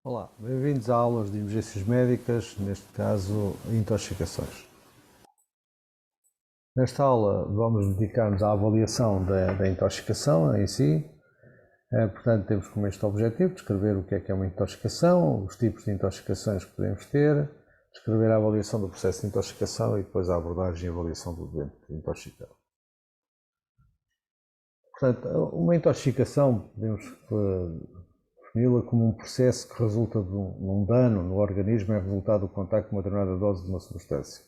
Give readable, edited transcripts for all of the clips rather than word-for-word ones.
Olá, bem-vindos a aulas de emergências médicas, neste caso, intoxicações. Nesta aula vamos dedicar-nos à avaliação da intoxicação em si. Portanto, temos como este objetivo descrever o que é uma intoxicação, os tipos de intoxicações que podemos ter, descrever a avaliação do processo de intoxicação e depois a abordagem e avaliação do doente intoxicado. Portanto, uma intoxicação podemos defini-la como um processo que resulta de um dano no organismo é resultado do contacto com uma determinada dose de uma substância.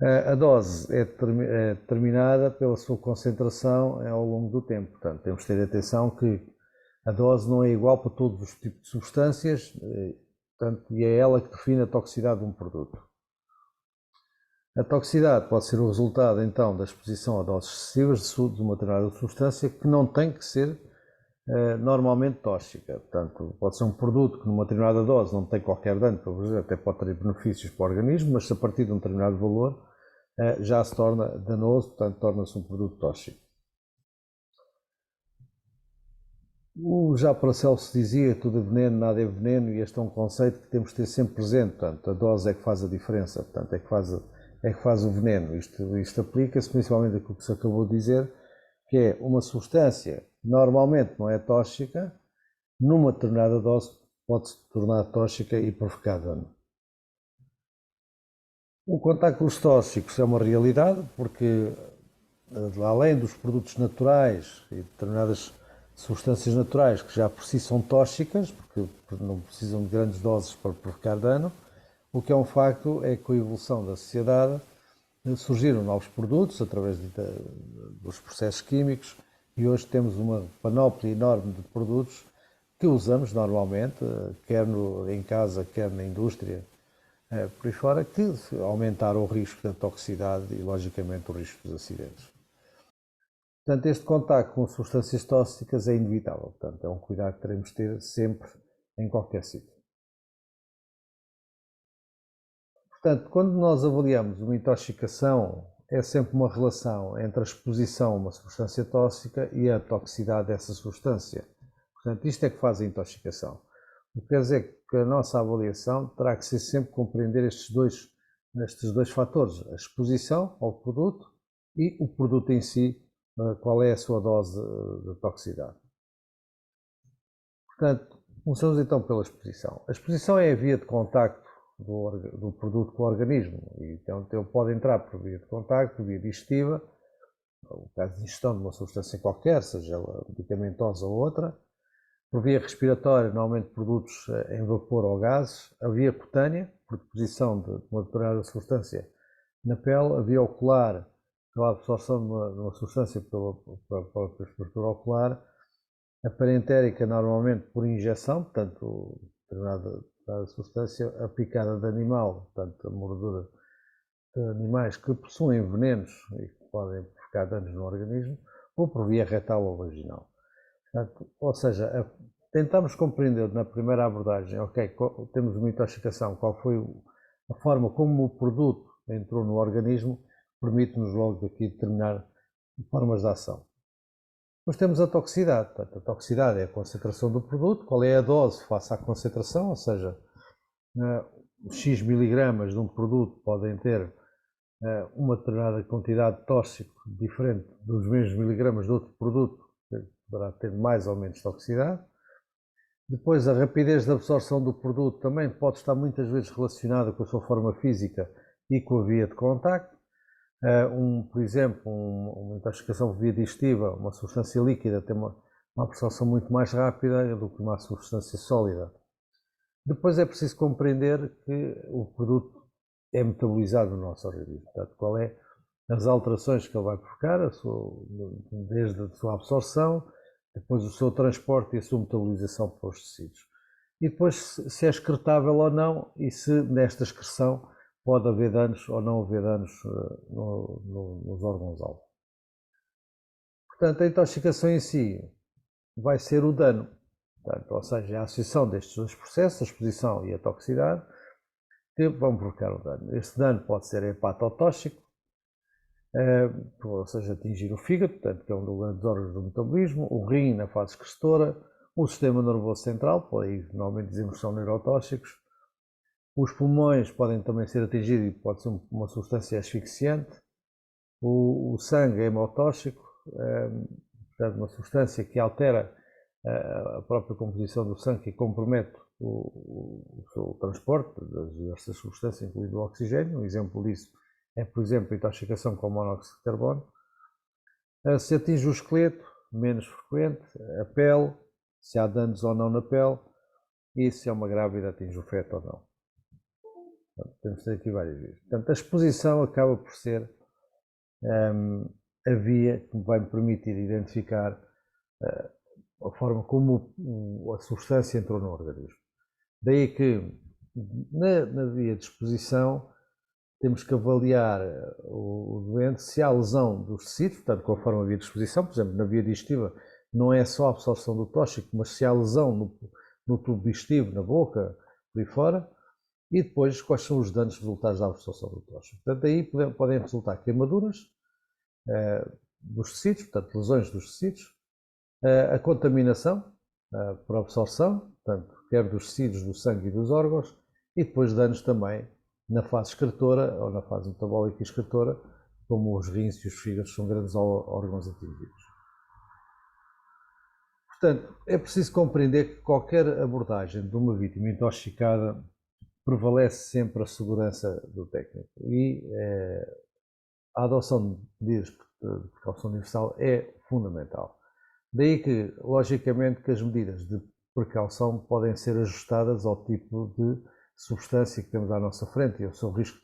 A dose é determinada pela sua concentração ao longo do tempo. Portanto, temos de ter atenção que a dose não é igual para todos os tipos de substâncias, portanto, e é ela que define a toxicidade de um produto. A toxicidade pode ser o resultado, então, da exposição a doses excessivas de uma determinada substância que não tem que ser normalmente tóxica. Portanto, pode ser um produto que numa determinada dose não tem qualquer dano, até pode ter benefícios para o organismo, mas se a partir de um determinado valor já se torna danoso, portanto torna-se um produto tóxico. O já Paracelso dizia tudo é veneno, nada é veneno, e este é um conceito que temos de ter sempre presente. Portanto, a dose é que faz a diferença, portanto, é que faz o veneno. Isto aplica-se principalmente àquilo que se acabou de dizer, que é uma substância que normalmente não é tóxica, numa determinada dose pode se tornar tóxica e provocar dano. O contacto com os tóxicos é uma realidade, porque além dos produtos naturais e determinadas substâncias naturais que já por si são tóxicas, porque não precisam de grandes doses para provocar dano, o que é um facto é que com a evolução da sociedade surgiram novos produtos através dos processos químicos e hoje temos uma panóplia enorme de produtos que usamos normalmente, quer em casa, quer na indústria, por aí fora, que aumentaram o risco da toxicidade e, logicamente, o risco dos acidentes. Portanto, este contacto com substâncias tóxicas é inevitável. Portanto, é um cuidado que teremos de ter sempre, em qualquer sítio. Portanto, quando nós avaliamos uma intoxicação, é sempre uma relação entre a exposição a uma substância tóxica e a toxicidade dessa substância. Portanto, isto é que faz a intoxicação. O que quer dizer que a nossa avaliação terá que ser sempre compreender estes dois fatores, a exposição ao produto e o produto em si, qual é a sua dose de toxicidade. Portanto, começamos então pela exposição. A exposição é a via de contacto do produto com o organismo, e então ele pode entrar por via de contacto, por via digestiva, no caso de ingestão de uma substância qualquer, seja ela medicamentosa ou outra, por via respiratória, normalmente produtos em vapor ou gases, a via cutânea, por deposição de uma determinada substância na pele, a via ocular, pela absorção de uma substância pela estrutura ocular, a parentérica, normalmente por injeção, portanto, determinada substância aplicada de animal, portanto, a mordura de animais que possuem venenos e que podem provocar danos no organismo, ou por via retal ou vaginal. Portanto, ou seja, tentamos compreender na primeira abordagem, temos uma intoxicação, qual foi a forma como o produto entrou no organismo, permite-nos logo aqui determinar formas de ação. Depois temos a toxicidade. Portanto, a toxicidade é a concentração do produto, qual é a dose face à concentração, ou seja, X miligramas de um produto podem ter uma determinada quantidade de tóxico diferente dos mesmos miligramas de outro produto, que poderá ter mais ou menos toxicidade. Depois, a rapidez de absorção do produto também pode estar muitas vezes relacionada com a sua forma física e com a via de contacto. Por exemplo, uma intoxicação por via digestiva, uma substância líquida tem uma absorção muito mais rápida do que uma substância sólida. Depois é preciso compreender que o produto é metabolizado no nosso organismo. Portanto, qual é as alterações que ele vai provocar, desde a sua absorção, depois o seu transporte e a sua metabolização para os tecidos. E depois se é excretável ou não, e se nesta excreção pode haver danos ou não haver danos nos órgãos-alvo. Portanto, a intoxicação em si vai ser o dano. Portanto, ou seja, a associação destes dois processos, a exposição e a toxicidade, que vão provocar o dano. Este dano pode ser hepatotóxico, ou seja, atingir o fígado, portanto, que é um dos grandes órgãos do metabolismo, o rim na fase excretora, O sistema nervoso central, por aí normalmente dizemos que são neurotóxicos. Os pulmões podem também ser atingidos e pode ser uma substância asfixiante. O sangue é hemotóxico, portanto, uma substância que altera a própria composição do sangue e compromete o seu transporte das diversas substâncias, incluindo o oxigênio. Um exemplo disso é, por exemplo, a intoxicação com monóxido de carbono. Se atinge o esqueleto, menos frequente, a pele, se há danos ou não na pele, e se é uma grávida atinge o feto ou não. Portanto, temos de ter aqui várias vias. Portanto, a exposição acaba por ser a via que vai me permitir identificar a forma como a substância entrou no organismo. Daí que, na via de exposição, temos que avaliar o doente se há lesão dos tecidos, portanto, conforme a via de exposição, por exemplo, na via digestiva, não é só a absorção do tóxico, mas se há lesão no tubo digestivo, na boca, por aí fora, e depois quais são os danos resultados da absorção do tóxico. Portanto, aí podem resultar queimaduras dos tecidos, portanto, lesões dos tecidos, a contaminação por absorção, portanto, quer dos tecidos, do sangue e dos órgãos, e depois danos também na fase excretora ou na fase metabólica excretora, como os rins e os fígados são grandes órgãos atingidos. Portanto, é preciso compreender que qualquer abordagem de uma vítima intoxicada prevalece sempre a segurança do técnico e a adoção de medidas de precaução universal é fundamental. Daí que, logicamente, que as medidas de precaução podem ser ajustadas ao tipo de substância que temos à nossa frente e ao seu risco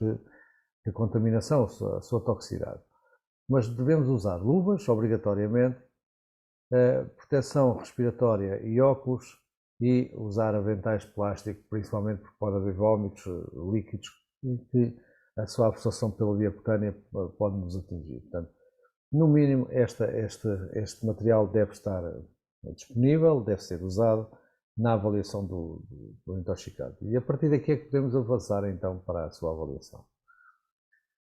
de contaminação, a sua toxicidade. Mas devemos usar luvas, obrigatoriamente, proteção respiratória e óculos, e usar aventais de plástico, principalmente porque pode haver vómitos líquidos e que a sua absorção pela via cutânea pode nos atingir. Portanto, no mínimo, este material deve estar disponível, deve ser usado na avaliação do intoxicado. E a partir daqui é que podemos avançar então para a sua avaliação.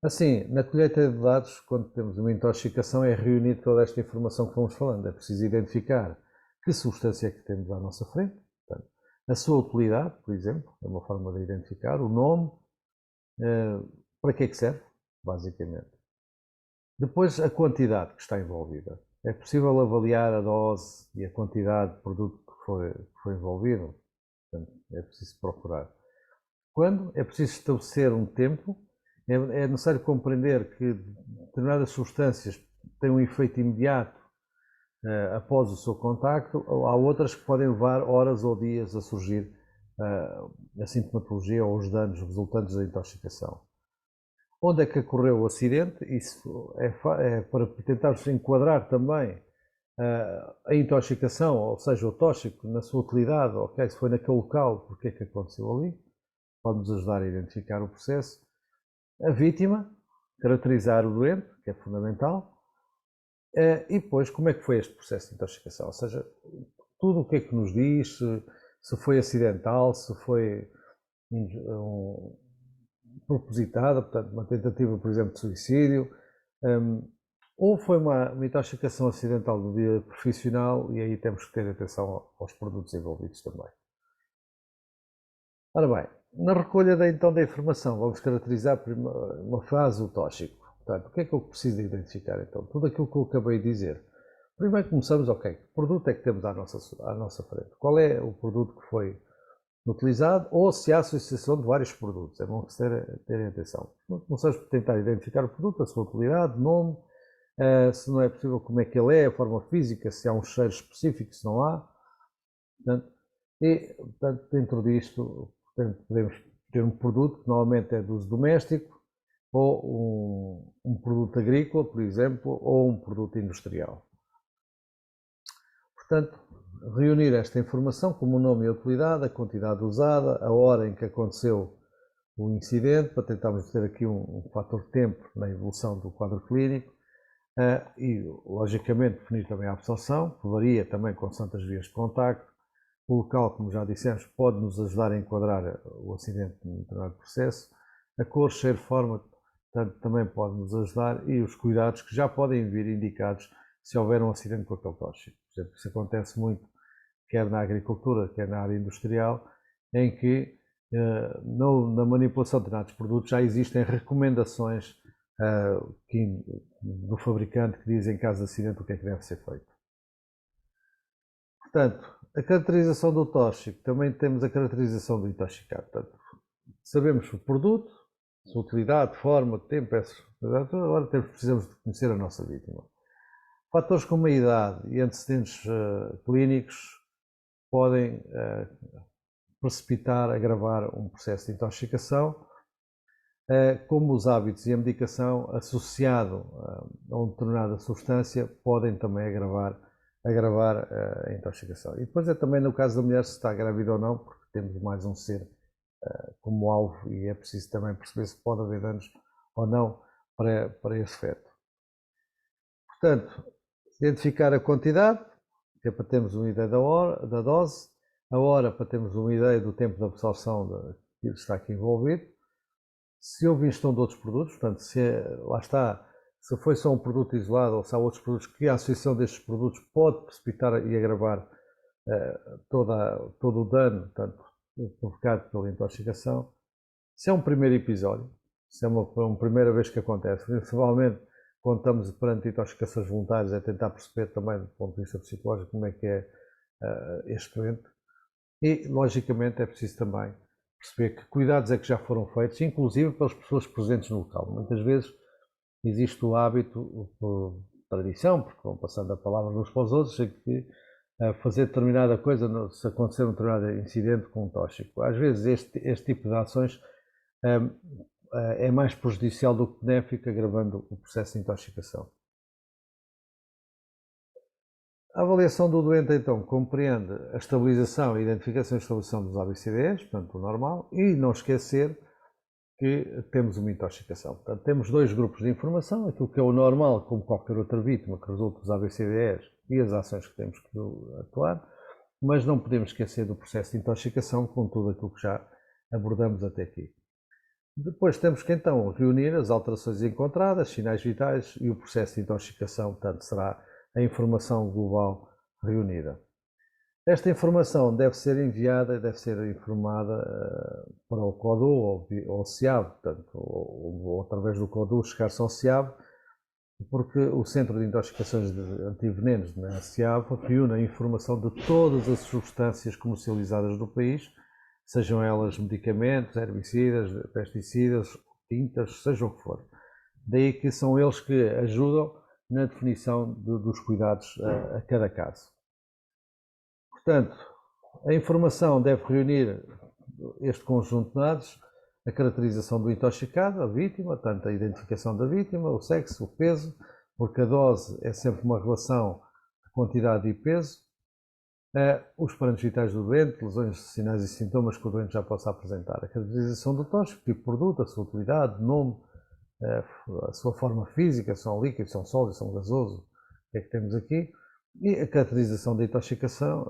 Assim, na colheita de dados, quando temos uma intoxicação, é reunir toda esta informação que fomos falando. É preciso identificar que substância é que temos à nossa frente, portanto, a sua utilidade, por exemplo, é uma forma de identificar, o nome, para que é que serve, basicamente. Depois, a quantidade que está envolvida. É possível avaliar a dose e a quantidade de produto que foi envolvido? Portanto, é preciso procurar. Quando? É preciso estabelecer um tempo. É necessário compreender que determinadas substâncias têm um efeito imediato após o seu contacto, ou há outras que podem levar horas ou dias a surgir a sintomatologia ou os danos resultantes da intoxicação. Onde é que ocorreu o acidente? Isso é para tentarmos enquadrar também a intoxicação, ou seja, o tóxico, na sua utilidade, ok, se foi naquele local, porque é que aconteceu ali, pode-nos ajudar a identificar o processo. A vítima, caracterizar o doente, que é fundamental, e depois como é que foi este processo de intoxicação, ou seja, tudo o que é que nos diz, se foi acidental, se foi propositada, portanto, uma tentativa, por exemplo, de suicídio, ou foi uma intoxicação acidental do dia profissional, e aí temos que ter atenção aos produtos envolvidos também. Ora bem, na recolha então da informação, vamos caracterizar uma fase o tóxico. Portanto, o que é que eu preciso de identificar então? Tudo aquilo que eu acabei de dizer. Primeiro começamos, ok, que produto é que temos à nossa frente? Qual é o produto que foi utilizado, ou se há associação de vários produtos? É bom que terem atenção. Começamos por tentar identificar o produto, a sua utilidade, nome, se não é possível, como é que ele é, a forma física, se há um cheiro específico, se não há. Portanto, dentro disto, podemos ter um produto que normalmente é de uso doméstico, ou um produto agrícola, por exemplo, ou um produto industrial. Portanto, reunir esta informação como o nome e a utilidade, a quantidade usada, a hora em que aconteceu o incidente, para tentarmos ter aqui um fator de tempo na evolução do quadro clínico, e, logicamente, definir também a absorção, que varia também consoante as vias de contacto. O local, como já dissemos, pode nos ajudar a enquadrar o acidente num determinado processo. A cor, cheiro, forma, portanto, também pode nos ajudar, e os cuidados que já podem vir indicados se houver um acidente com aquele tóxico. Por exemplo, isso acontece muito quer na agricultura, quer na área industrial, em que na manipulação de determinados produtos já existem recomendações do fabricante que dizem, em caso de acidente, o que é que deve ser feito. Portanto, a caracterização do tóxico, também temos a caracterização do intoxicado. Portanto, sabemos o produto, sua utilidade, forma, tempo, agora precisamos de conhecer a nossa vítima. Fatores como a idade e antecedentes clínicos podem precipitar, agravar um processo de intoxicação, como os hábitos e a medicação associado a uma determinada substância podem também agravar a intoxicação. E depois é também no caso da mulher se está grávida ou não, porque temos mais um ser como alvo e é preciso também perceber se pode haver danos ou não para esse feto. Portanto, identificar a quantidade, que é para termos uma ideia da dose, a hora para termos uma ideia do tempo de absorção que está aqui envolvido, se houve ingestão de outros produtos, portanto, lá está, se foi só um produto isolado ou se há outros produtos, que a associação destes produtos pode precipitar e agravar todo o dano, portanto, provocado pela intoxicação. Se é um primeiro episódio, se é uma primeira vez que acontece, principalmente quando estamos perante intoxicações voluntárias, é tentar perceber também do ponto de vista psicológico como é que é este doente. E, logicamente, é preciso também perceber que cuidados é que já foram feitos, inclusive pelas pessoas presentes no local. Muitas vezes existe o hábito, por tradição, porque vão passando a palavra uns para os outros, de que fazer determinada coisa, se acontecer um determinado incidente com um tóxico. Às vezes este tipo de ações é mais prejudicial do que benéfico, agravando o processo de intoxicação. A avaliação do doente, então, compreende a estabilização, a identificação e estabilização dos ABCDEs, portanto, o normal, e não esquecer que temos uma intoxicação. Portanto, temos dois grupos de informação, aquilo que é o normal, como qualquer outra vítima, que resulta dos ABCDEs e as ações que temos que atuar, mas não podemos esquecer do processo de intoxicação, com tudo aquilo que já abordamos até aqui. Depois temos que, então, reunir as alterações encontradas, sinais vitais e o processo de intoxicação, portanto, será a informação global reunida. Esta informação deve ser enviada, deve ser informada para o CODU ou ao CIAV, portanto, ou através do CODU chegar-se ao CIAV, porque o Centro de Intoxicações de Antivenenos, na CIAV, reúne a informação de todas as substâncias comercializadas no país, sejam elas medicamentos, herbicidas, pesticidas, tintas, seja o que for. Daí que são eles que ajudam na definição dos cuidados a cada caso. Portanto, a informação deve reunir este conjunto de dados, a caracterização do intoxicado, a vítima, tanto a identificação da vítima, o sexo, o peso, porque a dose é sempre uma relação de quantidade e peso, os parâmetros vitais do doente, lesões, sinais e sintomas que o doente já possa apresentar, a caracterização do tóxico, tipo de produto, a sua utilidade, nome, a sua forma física, se são líquidos, se são sólidos, se são gasosos, o que é que temos aqui, e a caracterização da intoxicação,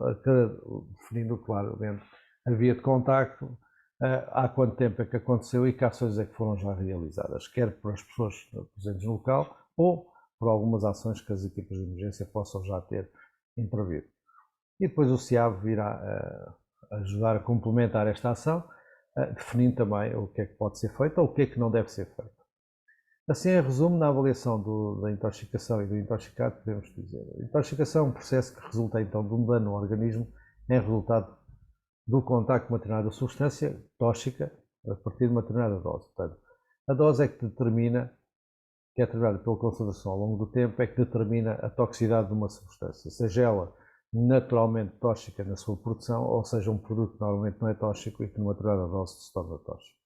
definindo claramente a via de contacto, há quanto tempo é que aconteceu e que ações é que foram já realizadas, quer por as pessoas presentes no local ou por algumas ações que as equipas de emergência possam já ter intervido. E depois o CIAV virá ajudar a complementar esta ação, definindo também o que é que pode ser feito ou o que é que não deve ser feito. Assim, em resumo, na avaliação da intoxicação e do intoxicado, podemos dizer: a intoxicação é um processo que resulta então de um dano no organismo em resultado do contacto com uma determinada substância tóxica a partir de uma determinada dose. Portanto, a dose é que determina, que é determinada pela concentração ao longo do tempo, é que determina a toxicidade de uma substância, seja ela naturalmente tóxica na sua produção, ou seja, um produto que normalmente não é tóxico e que numa determinada dose se torna tóxico.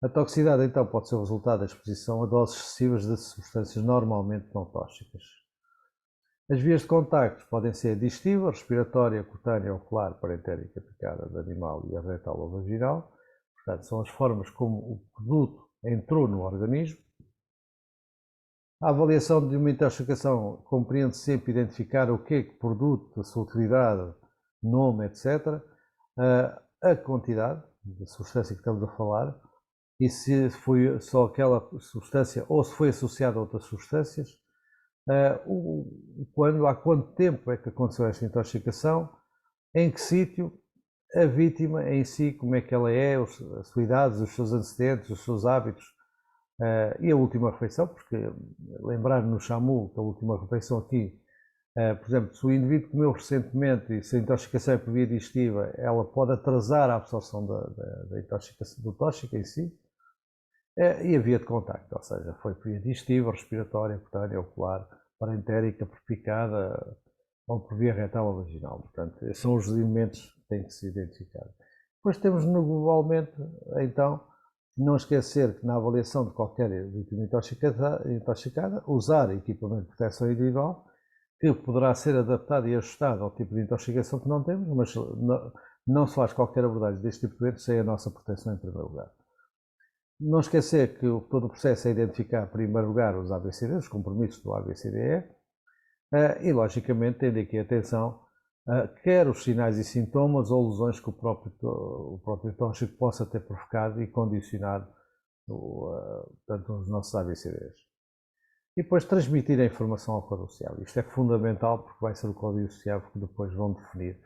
A toxicidade, então, pode ser o resultado da exposição a doses excessivas de substâncias normalmente não tóxicas. As vias de contacto podem ser digestiva, respiratória, cutânea, ocular, parentérica, picada de animal e a retal ou vaginal. Portanto, são as formas como o produto entrou no organismo. A avaliação de uma intoxicação compreende sempre identificar o que é que produto, a sua utilidade, nome, etc. A quantidade de substância que estamos a falar e se foi só aquela substância ou se foi associada a outras substâncias. há quanto tempo é que aconteceu esta intoxicação, em que sítio, a vítima em si, como é que ela é, a sua idade, os seus antecedentes, os seus hábitos, e a última refeição, porque lembrar no SAMU que a última refeição aqui, por exemplo, se o indivíduo comeu recentemente e se a intoxicação é por via digestiva, ela pode atrasar a absorção da intoxicação, do tóxico em si, e a via de contacto, ou seja, foi por via digestiva, respiratória, cutânea, ocular, parentérica, perfecada ou por via retal ou vaginal. Portanto, esses são os elementos que têm que se identificar. Depois temos globalmente, então, não esquecer que na avaliação de qualquer vítima intoxicada, usar equipamento de proteção individual, que poderá ser adaptado e ajustado ao tipo de intoxicação que não temos, mas não se faz qualquer abordagem deste tipo de doente sem a nossa proteção em primeiro lugar. Não esquecer que todo o processo é identificar, em primeiro lugar, os ABCD, os compromissos do ABCDE, e, logicamente, tendo aqui atenção, quer os sinais e sintomas ou lesões que o próprio tóxico possa ter provocado e condicionado portanto, os nossos ABCDs. E depois transmitir a informação ao Código Social. Isto é fundamental porque vai ser o Código Social que depois vão definir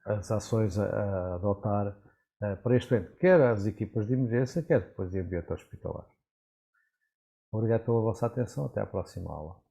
as ações a adotar para este evento, quer as equipas de emergência, quer depois de ambiente hospitalar. Obrigado pela vossa atenção, até à próxima aula.